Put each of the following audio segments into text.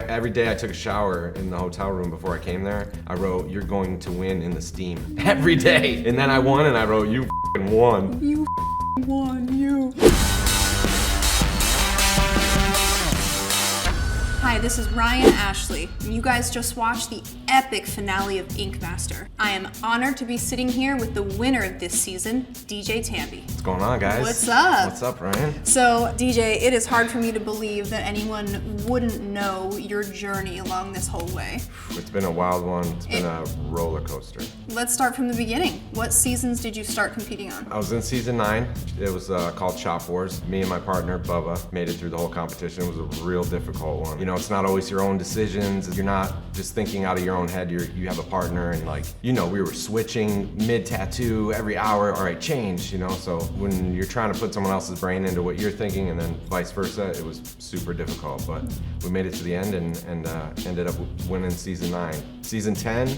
every day I took a shower in the hotel room before I came there, I wrote, "You're going to win in the steam." Every day. And then I won and I wrote, "You f***ing won." You f***ing won, you. Hi, this is Ryan Ashley, and you guys just watched the epic finale of Ink Master. I am honored to be sitting here with the winner of this season, DJ Tambe. What's going on, guys? What's up? What's up, Ryan? So, DJ, it is hard for me to believe that anyone wouldn't know your journey along this whole way. It's been a wild one. It's been a roller coaster. Let's start from the beginning. What seasons did you start competing on? I was in season 9. It was called Shop Wars. Me and my partner, Bubba, made it through the whole competition. It was a real difficult one. You know, it's not always your own decisions. You're not just thinking out of your own head. You have a partner, and like, you know, we were switching mid-tattoo every hour. All right, change, you know? So when you're trying to put someone else's brain into what you're thinking and then vice versa, it was super difficult. But we made it to the end and ended up winning season 9. Season 10,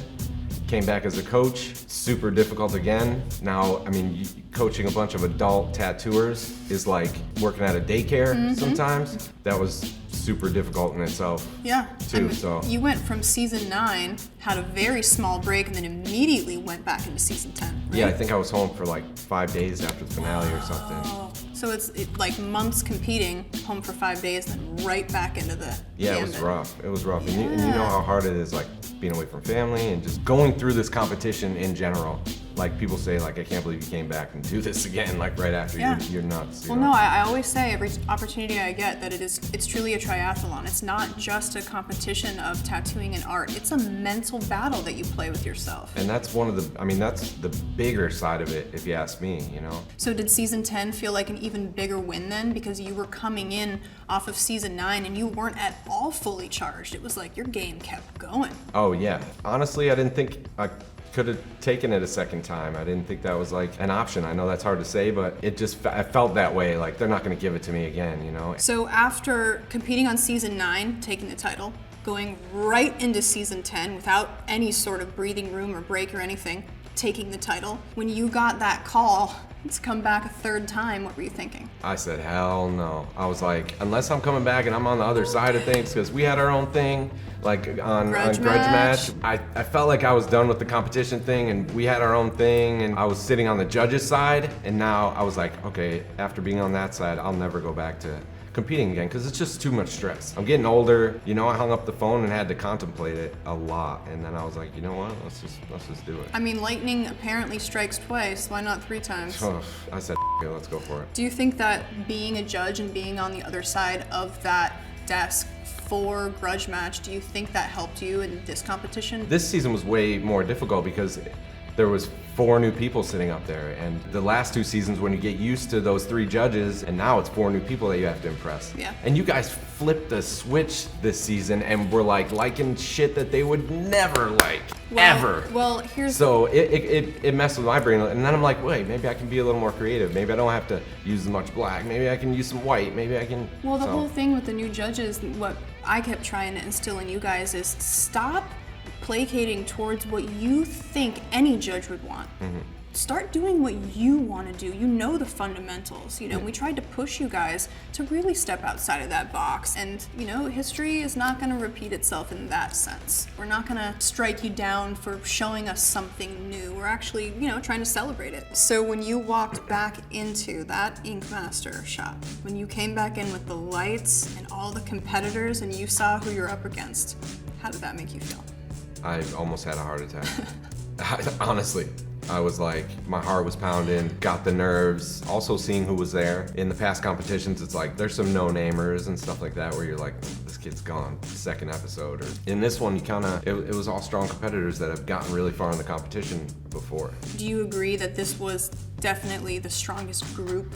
came back as a coach, super difficult again. Now, I mean, coaching a bunch of adult tattooers is like working at a daycare sometimes. That was super difficult in itself. Yeah, too. I mean, So you went from season 9, had a very small break, and then immediately went back into season 10. Right? yeah, I think I was home for like 5 days after the finale or something. Oh, so it's like months competing, home for 5 days, then right back into the Yeah, it was gambit. rough. It was rough. And you know how hard it is, like being away from family and just going through this competition in general. Like people say, like, I can't believe you came back and do this again, like right after. Yeah. You're nuts. Well, no, I always say every opportunity I get that it's truly a triathlon. It's not just a competition of tattooing and art. It's a mental battle that you play with yourself. And that's that's the bigger side of it, if you ask me, you know? So did season 10 feel like an even bigger win then? Because you were coming in off of season 9 and you weren't at all fully charged. It was like your game kept going. Oh, yeah. Honestly, I didn't think I could have taken it a second time. I didn't think that was like an option. I know that's hard to say, but I felt that way. Like they're not going to give it to me again, you know? So after competing on season 9, taking the title, going right into season 10 without any sort of breathing room or break or anything, taking the title, when you got that call to come back a third time, what were you thinking? I said, hell no. I was like, unless I'm coming back and I'm on the other side of things, because we had our own thing, like on Grudge Match. I felt like I was done with the competition thing, and we had our own thing, and I was sitting on the judges' side, and now I was like, okay, after being on that side, I'll never go back to competing again, because it's just too much stress. I'm getting older, you know. I hung up the phone and had to contemplate it a lot, and then I was like, you know what, let's just do it. I mean, lightning apparently strikes twice, why not 3 times? I said, okay, let's go for it. Do you think that being a judge and being on the other side of that desk for Grudge Match, do you think that helped you in this competition? This season was way more difficult because there was 4 new people sitting up there, and the last 2 seasons when you get used to those 3 judges, and now it's 4 new people that you have to impress. Yeah. And you guys flipped the switch this season and were like liking shit that they would never like, ever. Well, here's So it messed with my brain, and then I'm like, wait, maybe I can be a little more creative. Maybe I don't have to use as much black. Maybe I can use some white. Maybe I can. Well, the whole thing with the new judges, what I kept trying to instill in you guys is stop placating towards what you think any judge would want. Start doing what you want to do. You know the fundamentals. You know, we tried to push you guys to really step outside of that box. And, you know, history is not going to repeat itself in that sense. We're not going to strike you down for showing us something new. We're actually, you know, trying to celebrate it. So when you walked back into that Ink Master shop, when you came back in with the lights and all the competitors and you saw who you're up against, how did that make you feel? I almost had a heart attack. Honestly. I was like, my heart was pounding, got the nerves. Also seeing who was there. In the past competitions, it's like, there's some no-namers and stuff like that where you're like, this kid's gone, 2nd episode. Or in this one, you it was all strong competitors that have gotten really far in the competition before. Do you agree that this was definitely the strongest group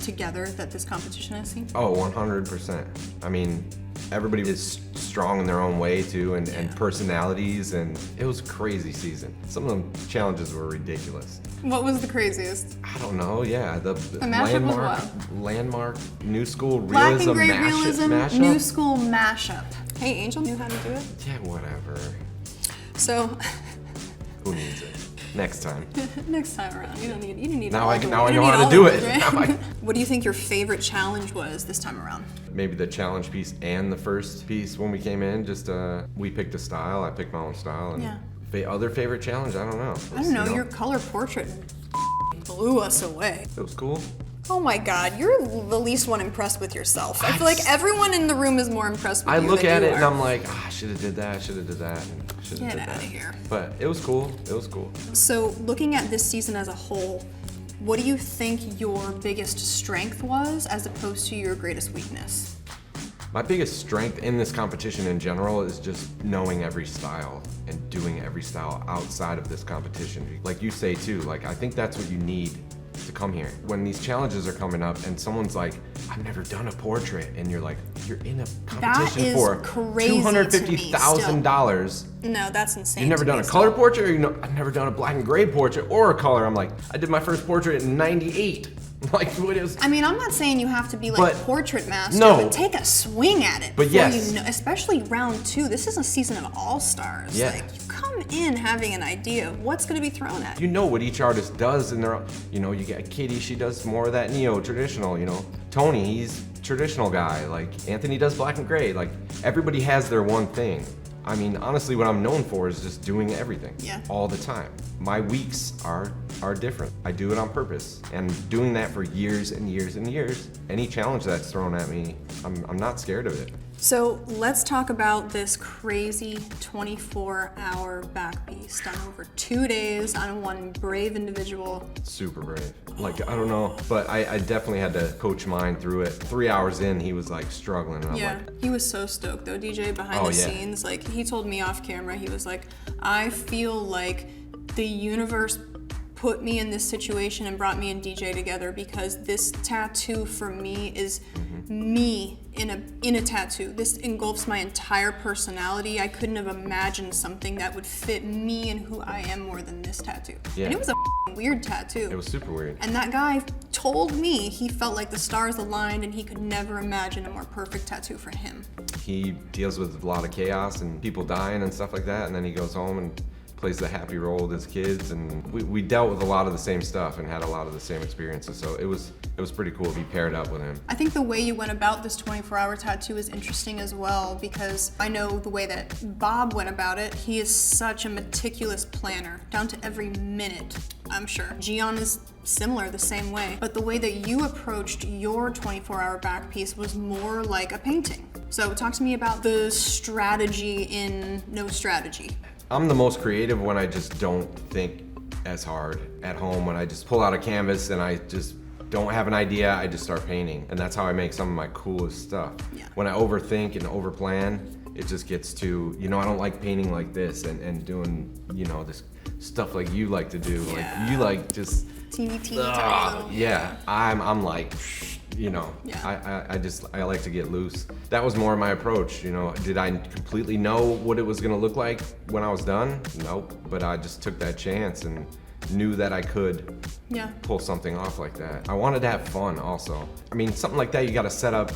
together that this competition has seen? Oh, 100%. I mean, everybody is strong in their own way too, and personalities, and it was a crazy season. Some of the challenges were ridiculous. What was the craziest? I don't know, yeah. The mashup was landmark new school Black realism and gray mashup. realism, new school mashup. Hey, Angel knew how to do it. Yeah, whatever. So, Who needs it? Next time. Next time around, you don't need Now all I the- now I you know don't how need to all do the it. words, Now right? I- What do you think your favorite challenge was this time around? Maybe the challenge piece and the first piece when we came in. Just we picked a style. I picked my own style. And Yeah. Other favorite challenge? I don't know. I don't know, your color portrait blew us away. It was cool. Oh my god, you're the least one impressed with yourself. I feel like everyone in the room is more impressed with I you look than at you it and are. I'm like, I should have did that. Should have did that. Should have Get did out that. of here. But it was cool. It was cool. So, looking at this season as a whole, what do you think your biggest strength was as opposed to your greatest weakness? My biggest strength in this competition in general is just knowing every style and doing every style outside of this competition. Like you say too, like I think that's what you need to come here. When these challenges are coming up and someone's like, I've never done a portrait, and you're like, you're in a competition is for crazy to me $250,000. No, that's insane. You've never to done me a color still. portrait, or I've never done a black and gray portrait or a color. I'm like, I did my first portrait in '98. Like, what is? I mean, I'm not saying you have to be like But- a portrait master, No. but take a swing at it. But before yes. you know, especially round 2. This is a season of all-stars. Yeah. Like, you come in having an idea of what's going to be thrown at you. You know what each artist does in their, you get Katie, she does more of that neo-traditional, Tony, he's traditional guy, like Anthony does black and gray, like everybody has their one thing. I mean, honestly, what I'm known for is just doing everything all the time. My weeks are different. I do it on purpose, and doing that for years and years and years. Any challenge that's thrown at me, I'm not scared of it. So let's talk about this crazy 24-hour back piece done over 2 days on one brave individual. Super brave. Like, I don't know, but I definitely had to coach mine through it. 3 hours in, he was like struggling, and I'm like, He was so stoked though, DJ, behind Oh, the yeah. scenes. Like, he told me off camera, he was like, I feel like the universe put me in this situation and brought me and DJ together because this tattoo for me is me in a tattoo. This engulfs my entire personality. I couldn't have imagined something that would fit me and who I am more than this tattoo. Yeah. And it was a weird tattoo. it was super weird. And that guy told me he felt like the stars aligned and he could never imagine a more perfect tattoo for him. He deals with a lot of chaos and people dying and stuff like that, and then he goes home and plays the happy role with his kids, and we dealt with a lot of the same stuff and had a lot of the same experiences, so it was pretty cool to be paired up with him. I think the way you went about this 24-hour tattoo is interesting as well, because I know the way that Bob went about it. He is such a meticulous planner, down to every minute, I'm sure. Gian is similar, the same way. But the way that you approached your 24-hour back piece was more like a painting. So talk to me about the strategy in no strategy. I'm the most creative when I just don't think as hard at home, when I just pull out a canvas and I just don't have an idea, I just start painting. And that's how I make some of my coolest stuff. Yeah. When I overthink and overplan, it just gets to, I don't like painting like this and doing, this stuff like you like to do. Yeah. Like, you like just, TVT. yeah, I'm like, Yeah. I like to get loose. That was more my approach, Did I completely know what it was gonna look like when I was done? Nope, but I just took that chance and knew that I could pull something off like that. I wanted to have fun also. I mean, something like that you gotta set up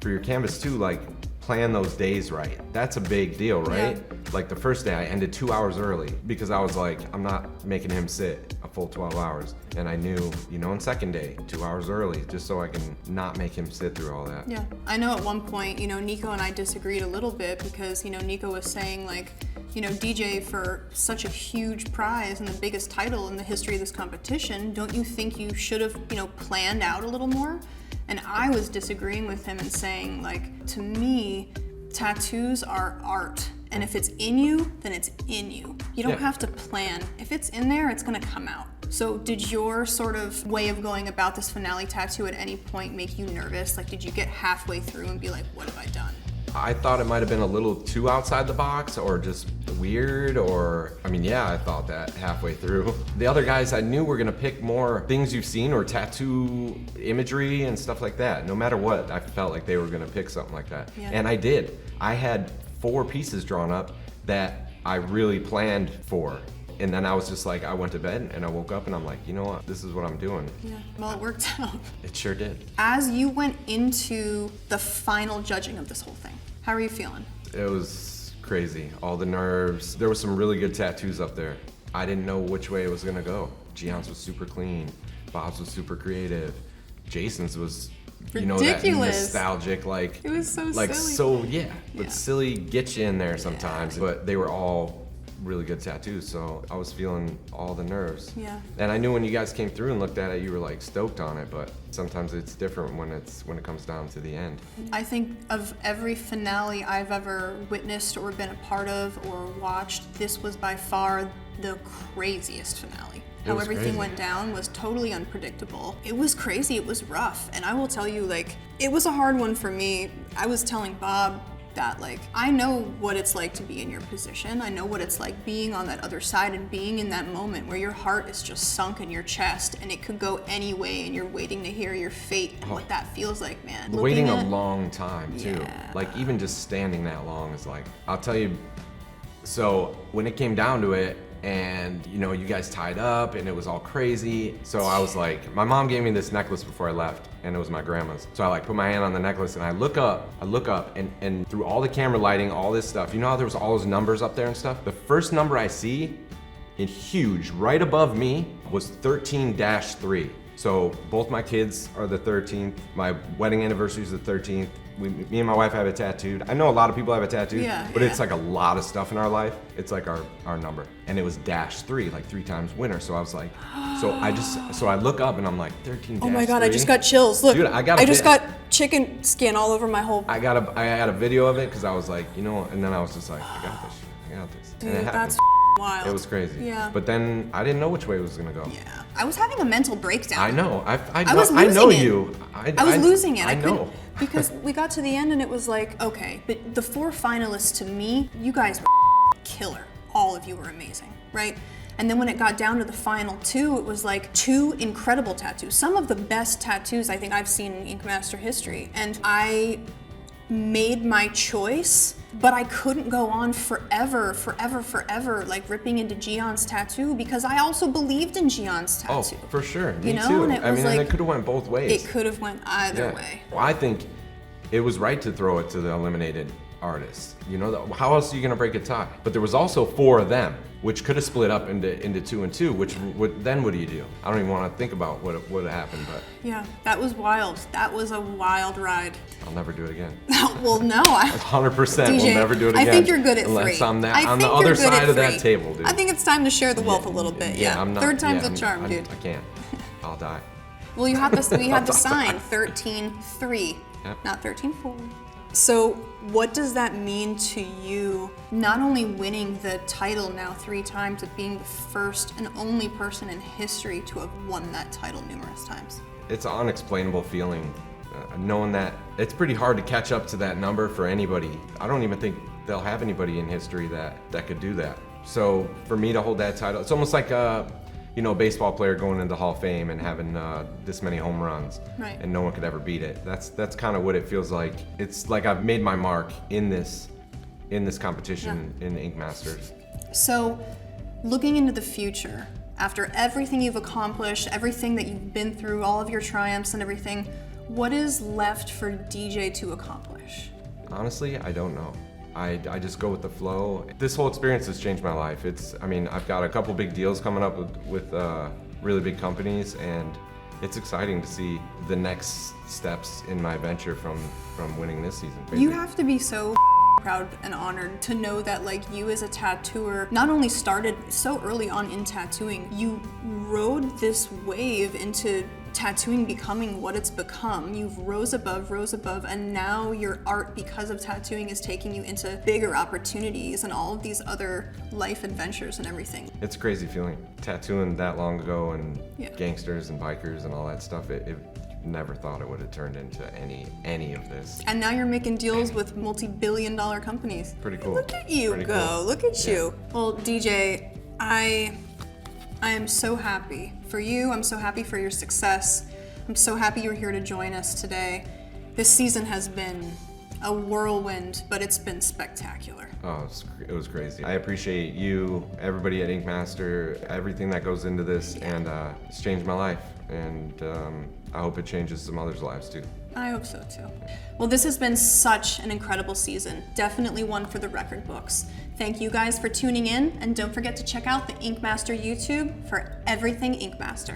for your canvas too, like plan those days right. That's a big deal, right? Yeah. Like the first day I ended 2 hours early because I was like, I'm not making him sit a full 12 hours. And I knew, in second day, 2 hours early, just so I can not make him sit through all that. Yeah, I know at one point, Nico and I disagreed a little bit because, Nico was saying like, DJ, for such a huge prize and the biggest title in the history of this competition, don't you think you should have, planned out a little more? And I was disagreeing with him and saying, like, to me, tattoos are art. And if it's in you, then it's in you. You don't have to plan. If it's in there, it's gonna come out. So did your sort of way of going about this finale tattoo at any point make you nervous? Like, did you get halfway through and be like, what have I done? I thought it might have been a little too outside the box or just weird, I thought that halfway through. The other guys I knew were gonna pick more things you've seen or tattoo imagery and stuff like that. No matter what, I felt like they were gonna pick something like that. Yeah. And I did. I had 4 pieces drawn up that I really planned for. And then I was just like, I went to bed and I woke up and I'm like, you know what, this is what I'm doing. Yeah, well, it worked out. It sure did. As you went into the final judging of this whole thing, how are you feeling? It was crazy, all the nerves. There were some really good tattoos up there. I didn't know which way it was gonna go. Gian's was super clean, Bob's was super creative, Jason's was, you know, that ridiculous. nostalgic, like It was so like silly. so yeah, but Yeah. silly gets you in there sometimes. But they were all really good tattoos, so I was feeling all the nerves. Yeah. And I knew when you guys came through and looked at it, you were like stoked on it. But sometimes it's different when it comes down to the end. I think of every finale I've ever witnessed or been a part of or watched, this was by far the craziest finale. It How was everything crazy. went down was totally unpredictable. It was crazy, it was rough. And I will tell you, like, it was a hard one for me. I was telling Bob that, like, I know what it's like to be in your position. I know what it's like being on that other side and being in that moment where your heart is just sunk in your chest and it could go any way and you're waiting to hear your fate and what that feels like, man. Waiting Looking a at- long time too. Yeah. Like even just standing that long is like, I'll tell you. So when it came down to it, and you know, you guys tied up and it was all crazy. So I was like, my mom gave me this necklace before I left, and it was my grandma's. So I like put my hand on the necklace and I look up, and through all the camera lighting, all this stuff, you know how there was all those numbers up there and stuff? The first number I see in huge right above me was 13-3. So both my kids are the 13th. My wedding anniversary is the 13th. Me and my wife have it tattooed. I know a lot of people have it tattooed, Yeah, but yeah. it's like a lot of stuff in our life. It's like our number. And it was -3, like 3 times winner. So I was like, so I look up and I'm like 13-3. Oh my god, I just got chills. Look, Dude, I just got chicken skin all over my whole. I had a video of it because I was like, you know, and then I was just like, I got this shit. I got this. Dude, and it happened. that's wild. It was crazy. Yeah. But then I didn't know which way it was gonna go. Yeah. I was having a mental breakdown. I know. I was I know losing it. you. I was losing it. I know. couldn't- because we got to the end and it was like, okay, but the 4 finalists, to me, you guys were killer. All of you were amazing, right? And then when it got down to the final 2, it was like 2 incredible tattoos. Some of the best tattoos I think I've seen in Ink Master history. And I made my choice, but I couldn't go on forever, like ripping into Gian's tattoo, because I also believed in Gian's Oh, tattoo. for sure. Me You know, too. and it I was mean, and like- it could have went both ways. It could have went either way. Well, I think it was right to throw it to the eliminated artists. You know, how else are you gonna break a tie? But there was also 4 of them, which could have split up into 2 and 2. Which then what do you do? I don't even want to think about what would have happened, but Yeah, that was wild. That was a wild ride. I'll never do it again. Well, no, I 100% DJ, will never do it again. I think you're good at unless 3. I'm I on the think other you're good side at of that 3. table, dude. I think it's time to share the wealth a little bit. Yeah, I'm not. Third time's yeah, a charm, dude. I can't. I'll die. Well, you had this. We had to sign 13-3, Yep. not 13-4. So, what does that mean to you? Not only winning the title now 3 times, but being the first and only person in history to have won that title numerous times. It's an unexplainable feeling, knowing that it's pretty hard to catch up to that number for anybody. I don't even think they'll have anybody in history that could do that. So for me to hold that title, it's almost like a baseball player going into Hall of Fame and having this many home runs, Right. and no one could ever beat it. That's kind of what it feels like. It's like I've made my mark in this competition in Ink Masters. So, looking into the future, after everything you've accomplished, everything that you've been through, all of your triumphs and everything, what is left for DJ to accomplish? Honestly, I don't know. I just go with the flow. This whole experience has changed my life. I've got a couple big deals coming up with really big companies, and it's exciting to see the next steps in my venture from winning this season. You have to be so proud and honored to know that, like, you as a tattooer not only started so early on in tattooing, you rode this wave into tattooing becoming what it's become. You've rose above, and now your art, because of tattooing, is taking you into bigger opportunities and all of these other life adventures and everything. It's a crazy feeling. Tattooing that long ago and Yeah. gangsters and bikers and all that stuff, it never thought it would have turned into any of this. And now you're making deals with multi-billion-dollar companies. Pretty cool. Look at you Pretty go. cool. Look at Yeah. you. Well, DJ, I am so happy for you. I'm so happy for your success. I'm so happy you're here to join us today. This season has been a whirlwind, but it's been spectacular. Oh, it was crazy. I appreciate you, everybody at Ink Master, everything that goes into this, and it's changed my life. And I hope it changes some others' lives too. I hope so too. Well, this has been such an incredible season. Definitely one for the record books. Thank you guys for tuning in, and don't forget to check out the Ink Master YouTube for everything Ink Master.